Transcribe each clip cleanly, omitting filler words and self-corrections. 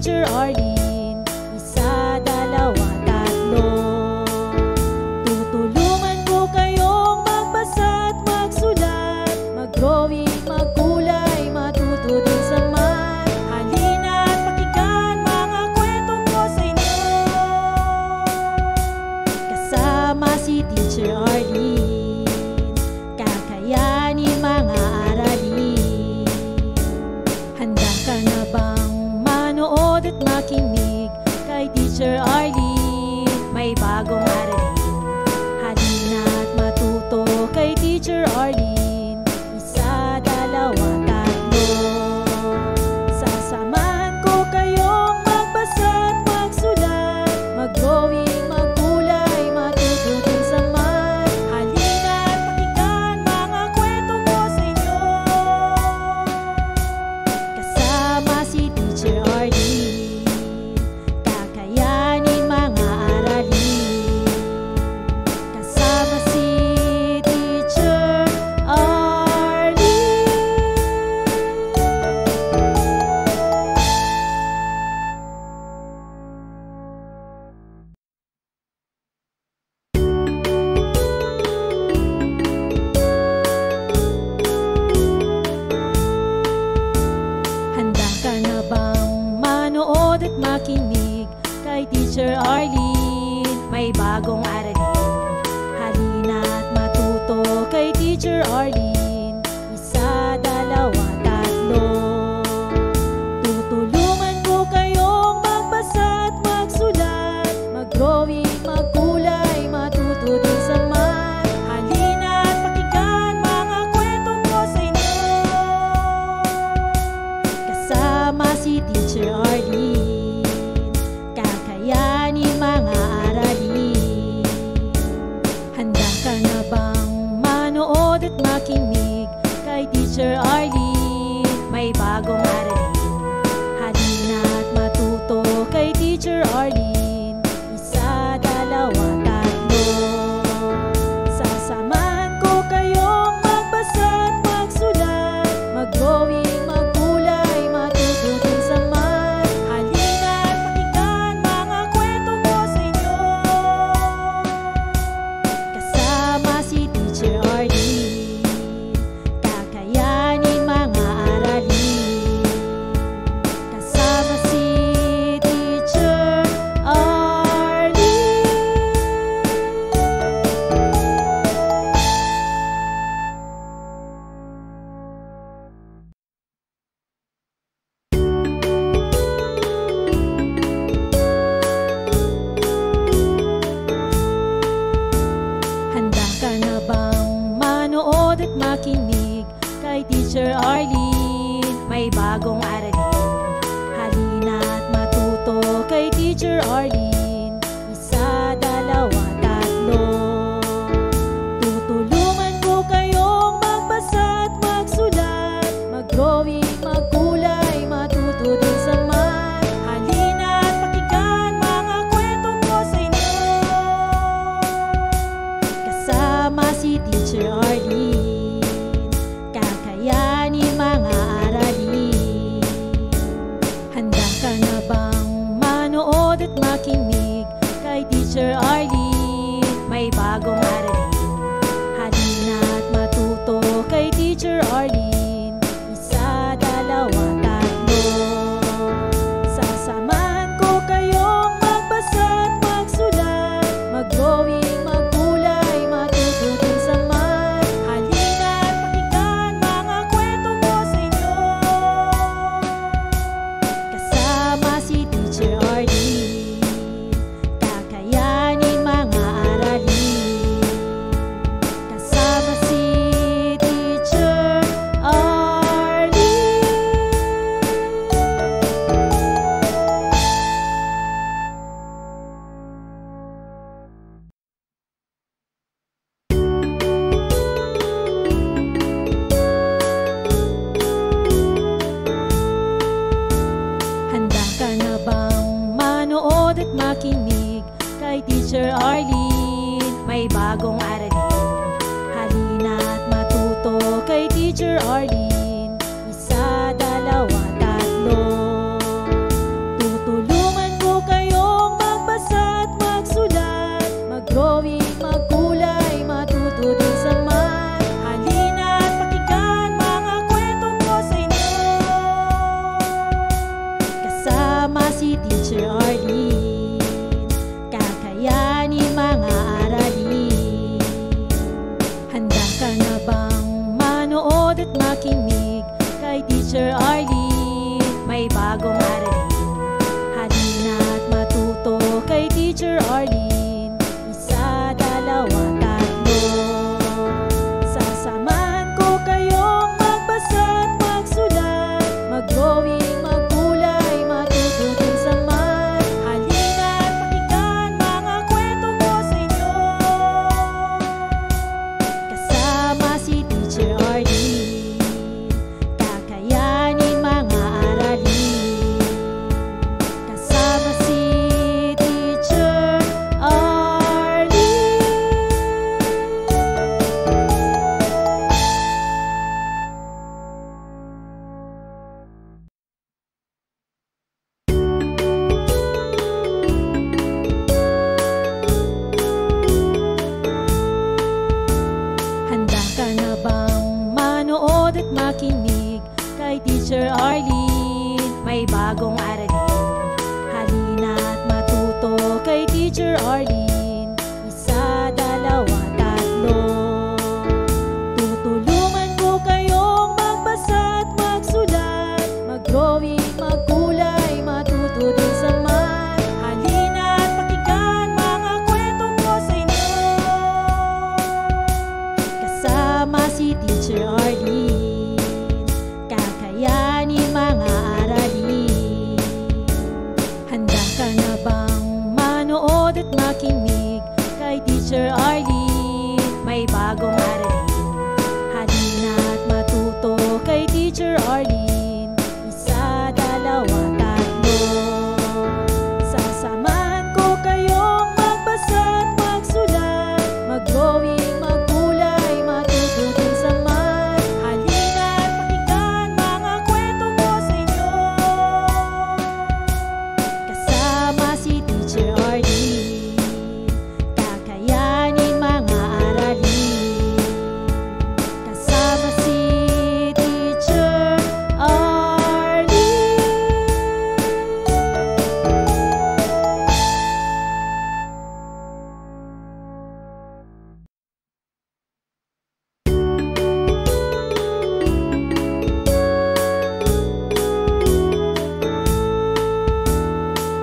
Teacher Arlene. Isa, dalawa, tatlo. Tutulungan ko kayong magbasa at magsulat, mag-drawing, magkulay, matuto din sa math. Halina at pakinggan mga kwento ko sa inyo. Kasama si Teacher Arlene, kakayanin mga aralin. Handa ka na bang manood at makinig kay Teacher Arlene? May bagong aralin. Halina at matuto kay Teacher Arlene. Isa, dalawa, tatlo. Sasamahan ko kayong magbasa at magsulat, mag-drawing, magkulay, matuto din sa math. Halina at pakinggan mga kwento ko sa inyo. Kasama si Teacher Arlene, kakayanin mga aralin. Kasama si Teacher Arlene. Handa ka na bang manood at makinig kay Teacher Arlene? May bagong aralin. Halina at matuto kay Teacher Arlene. Isa, dalawa, tatlo. Tutulungan ko kayong magbasa at magsulat, mag-drawing, magkulay, matuto din sa math. Halina at pakinggan mga kwento ko sa inyo. Kasama si Teacher Arlene, kakayanin mga aralin. Handa ka na bang manood at makinig kay Teacher Arlene? May bagong aralin. Halina at matuto kay Teacher Arlene. Isa, dalawa, tatlo. Sasamahan ko kayong magbasa at magsulat, mag-drawing, magkulay, matuto din sa math. Halina at pakinggan mga kwento ko sa inyo. Kasama si Teacher Arlene, kakayanin mga aralin. Kasama si Teacher Arlene. Handa ka na bang manood at makinig kay Teacher Arlene? May bagong aralin. Halina at matuto kay Teacher Arlene. Isa, dalawa, tatlo. Tutulungan ko kayong magbasa at magsulat, mag-drawing, magkulay, matuto din sa math. Halina at pakinggan mga kwento ko sa inyo. Kasama si Teacher Arlene, kakayanin mga aralin. Handa ka na bang manood at makinig kay Teacher Arlene? May bagong aralin. Halina at matuto kay Teacher Arlene. Isa, dalawa, tatlo. Sasamahan ko kayong magbasa at magsulat, mag-drawing, magkulay, matuto din sa math. Halina at pakinggan mga kwento ko sa inyo. Kasama si Teacher Arlene, kakayanin mga aralin. Kasama si Teacher Arlene. Handa ka na bang manood at makinig kay Teacher Arlene? May bagong aralin. Halina at matuto kay Teacher Arlene. Isa, dalawa, tatlo. manood at makinig kay Teacher Arlene. May bagong aralin, halina at matuto kay Teacher Arlene. Isa, dalawa, tatlo. Sasamahan ko kayong magbasa at magsulat, mag-drawing, magkulay, matuto din sa math. Halina at pakinggan mga kwento ko sa inyo, kasama si Teacher Arlene. Kakayanin mga aralin, kasama si Teacher Arlene. Handa ka na bang manood at makinig kay Teacher Arlene? May bagong aralin, halina at matuto kay Teacher Arlene. Isa, dalawa, tatlo. Tutulungan ko kayong magbasa at magsulat, mag-drawing, magkulay, matuto din sa math. Halina at pakinggan mga kwento ko sa inyo, kasama si Teacher Arlene. Kakayanin mga aralin. Handa ka na bang manood at makinig kay Teacher Arlene? May bagong aralin, halina at matuto kay Teacher Arlene. Isa, dalawa, tatlo. Sasamahan ko kayong magbasa at magsulat, mag-drawing, magkulay, matuto din sa math. Halina at pakinggan mga kwento ko sa inyo, kasama si Teacher Arlene. Kakayanin mga aralin, kasama si Teacher Arlene.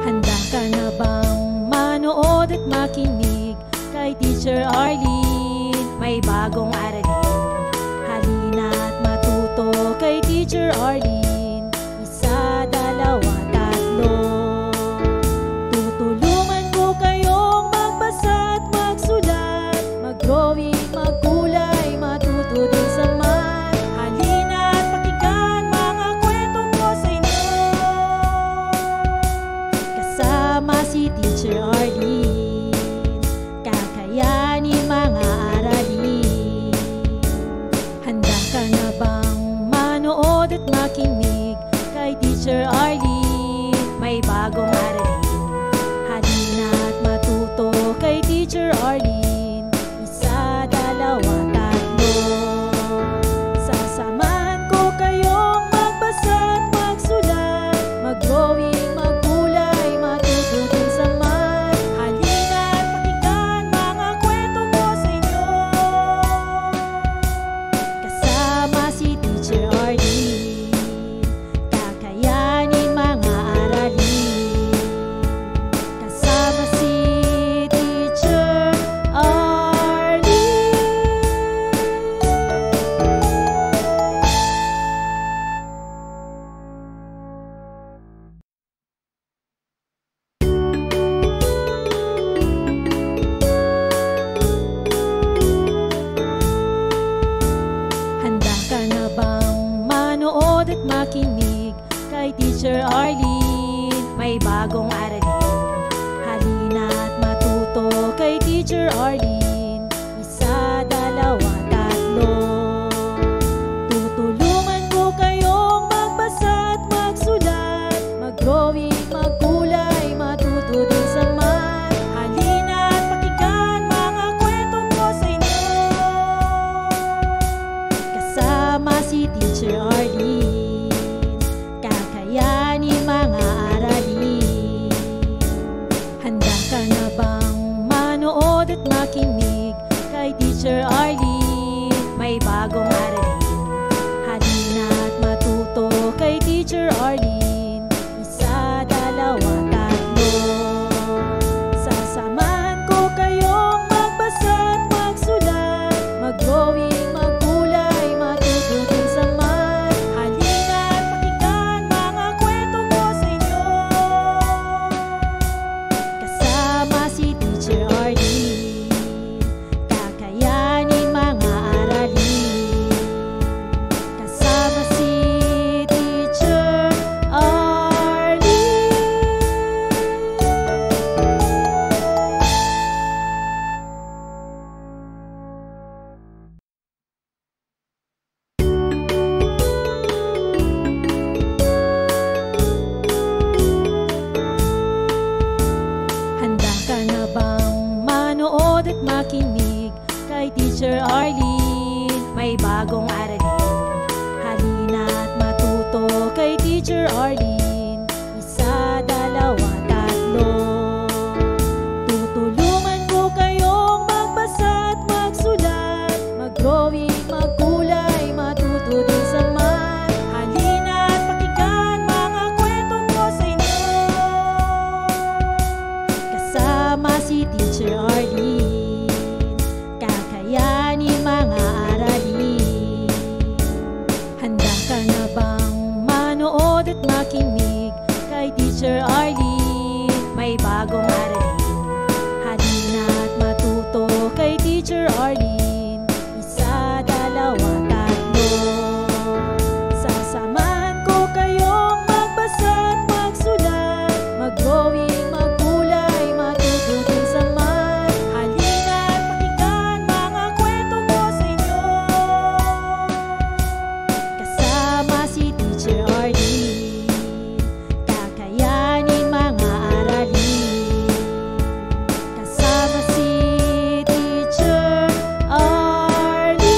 Handa ka na bang manood at makinig kay Teacher Arlene? May bagong aralin, halina at matuto kay Teacher Arlene. Isa, dalawa, tatlo. Tutulungan ko kayong magbasa at magsulat, mag-drawing, magkulay, matuto din sa math. Halina at pakinggan mga kwento ko sa inyo, kasama si Teacher Arlene. Kakayanin mga aralin. Handa ka na bang manood at makinig kay Teacher Arlene? May bagong aralin, halina at matuto kay Teacher Arlene. Isa, dalawa, tatlo. Sasamahan ko kayong magbasa at magsulat, mag-drawing, magkulay, matuto din sa math. Halina at pakinggan mga kwento ko sa inyo, kasama si Teacher Arlene. Kakayanin mga aralin, kasama si Teacher Arlene. Handa ka na bang manood at makinig kay Teacher Arlene? May bagong aralin, halina at matuto kay Teacher Arlene. Isa, dalawa, tatlo. Tutulungan ko kayong magbasa at magsulat, mag-drawing, magkulay, matuto din sa math. Halina at pakinggan mga kwento ko sa inyo, kasama si Teacher Arlene. Kakayanin mga aralin. Handa ka na bang manood at makinig kay Teacher Arlene? May bagong aralin, Teacher Arlene. Isa, dalawa, tatlo. Tutulungan ko kayong magbasa at magsulat, mag-drawing, magkulay, matuto din sa math. Halina at pakinggan mga kwento ko sa inyo. Kasama si Teacher Arlene, kakayanin mga aralin. Handa ka na bang manood at makinig kay Teacher Arlene? May bagong aralin. Halina at matuto kay Teacher Arlene. Isa, dalawa, tatlo. Sasamahan ko kayong magbasa at magsulat, mag-drawing, magkulay, matuto din sa math. Halina at pakinggan mga kwento ko sa inyo. Kasama si Teacher Arlene, kakayanin mga aralin. Kasama si Teacher Arlene.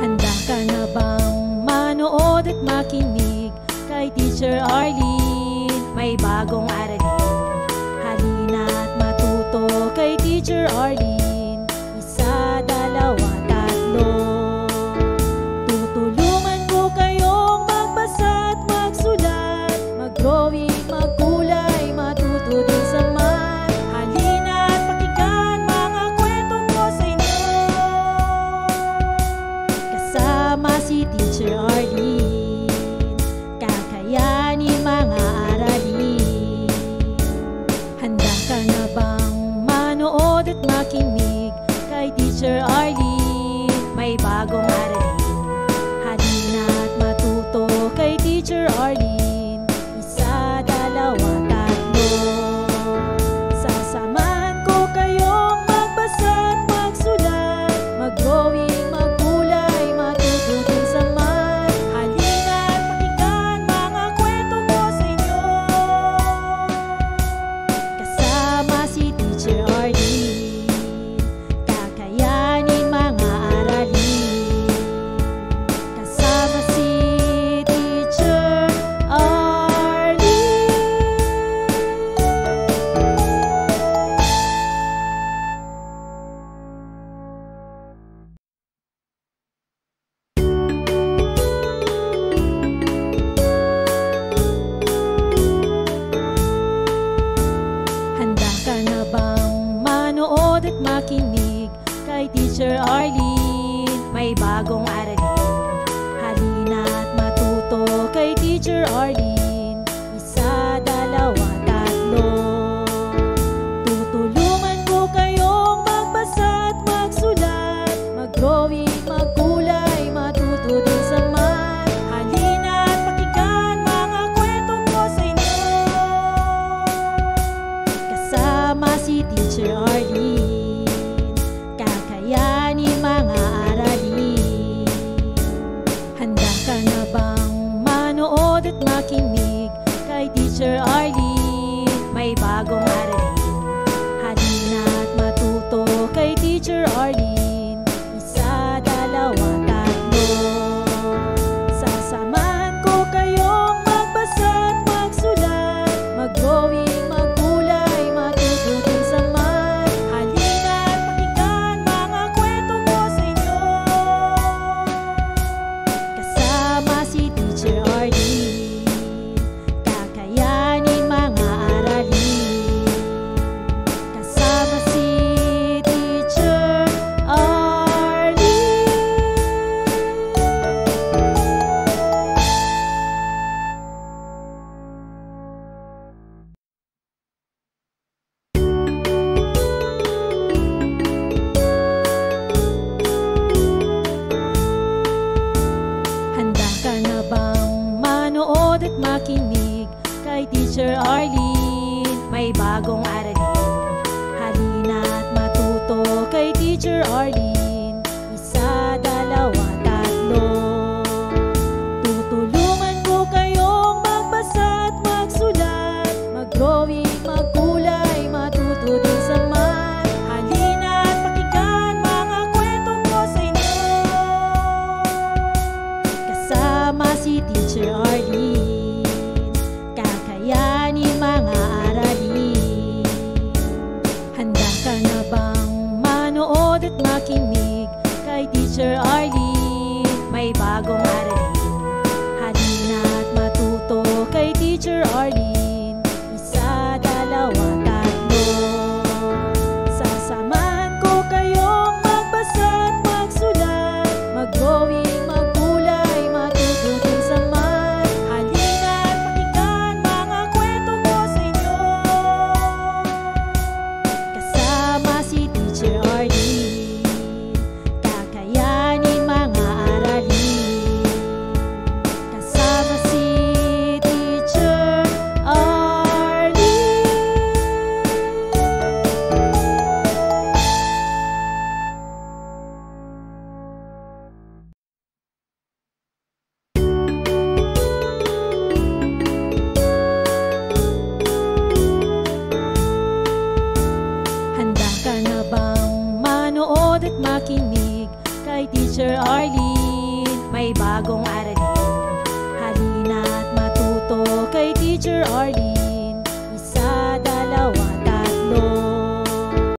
Handa ka na bang manood at makinig kay Teacher Arlene? May bagong aralin. Halina at matuto kay Teacher Arlene. Isa, dalawa, tatlo. Tutulungan ko kayong magbasa at magsulat, mag-drawing, magkulay, matuto din sa math. Halina at pakinggan mga kwento ko sa inyo. Kasama si Teacher Arlene, kakayanin mga aralin. Handa ka na bang manood at makinig kay Teacher Arlene? May bagong aralin. Halina at matuto kay Teacher Arlene. Isa, dalawa, tatlo. Sasamahan ko kayong magbasa at magsulat, mag-drawing, magkulay, matuto din sa math. Halina at pakinggan mga kwento ko sa inyo. Kasama si Teacher Arlene, kakayanin mga aralin. Kasama si Teacher Arlene. Handa ka na bang manood at makinig kay Teacher Arlene? May bagong aralin. Halina at matuto kay Teacher Arlene. Isa, dalawa, tatlo. Tutulungan ko kayong magbasa at magsulat, mag-drawing, magkulay, matuto din sa math. Halina at pakinggan mga kwento ko sa inyo. Kasama si Teacher Arlene, kakayanin mga aralin. Handa ka na bang manood at makinig kay Teacher Arlene? May bagong aralin. Halina at matuto kay Teacher Arlene. Isa, dalawa, tatlo. Sasamahan ko kayong magbasa at magsulat, mag-drawing, magkulay, matuto din sa math. Halina at pakinggan mga kwento ko sa inyo. Kasama si Teacher Arlene, kakayanin mga aralin. Kasama si Teacher Arlene. Handa ka na bang manood at makinig kay Teacher Arlene? May bagong aralin. Halina at matuto kay Teacher Arlene. Isa, dalawa, tatlo. Teacher Arlene. Kakayanin mga aralin. Handa ka na bang manood at makinig kay Teacher Arlene? May bagong aralin. Halina at matuto kay Teacher Arlene. Isa, dalawa, tatlo. Sasamahan ko kayong magbasa at magsulat, mag-drawing, magkulay, matutunan sa math. Halina at pakinggan mga kwento ko sa inyo. Kasama si Teacher Arlene, kakayanin mga aralin. Kasama si Teacher Arlene. Handa ka na bang manood at makinig kay Teacher Arlene? May bagong aralin. Halina at matuto kay Teacher Arlene.